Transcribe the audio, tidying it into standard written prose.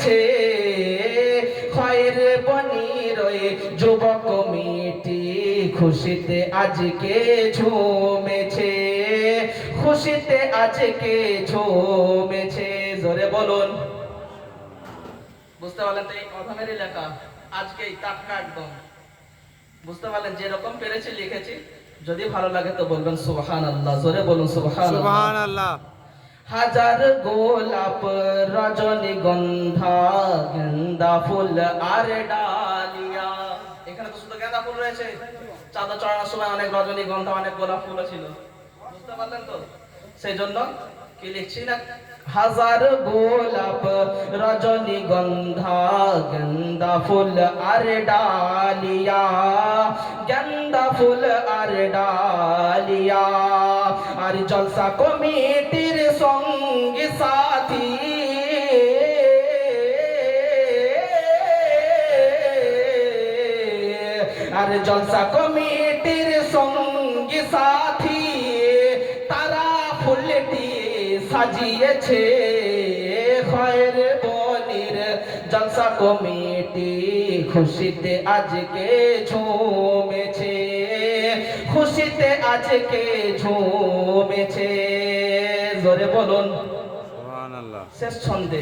সাজিয়েছে খয়ের বনির ওই যুবক কমিটি খুশিতে আজকে ঝুমেছে, খুশিতে আজকে ঝুমেছে। জোরে বলুন। বুঝতে পারলেন তো এই অধমেরই লেখা আজকেই টাটকা একদম। বুঝতে পারলেন যেরকম পেরেছি লিখেছি। যদি ভালো লাগে তো বলবেন সুবহানাল্লাহ। জোরে বলুন সুবহানাল্লাহ। হাজার গোলাপ রজনীগন্ধা গেন্দা ফুল আর ডালিয়া। এখানে তো শুধু গেন্দা ফুল রয়েছে, চাঁদা চড়ানোর সময় অনেক রজনীগন্ধা অনেক গোলাপ ফুল ছিল। বুঝতে পারলেন তো? সেই জন্য কি লিখছি না, হাজার গোলাপ রজনীগন্ধা গেন্দা ফুল আর ডালিয়া, গেন্দা ফুল আর ডালিয়া। আর জলসা কমিটির সঙ্গী সাথী আর জলসা কমিটির সঙ্গী সাথী তারা ফুলটি সাজিয়েছে খয়ের বনির জলসা কমিটি খুশিতে আজকে ঝুমেছে, খুশিতে আজকে ঝুমেছে। জোরে বলুন সুবহানাল্লাহ। শেষ ছন্দে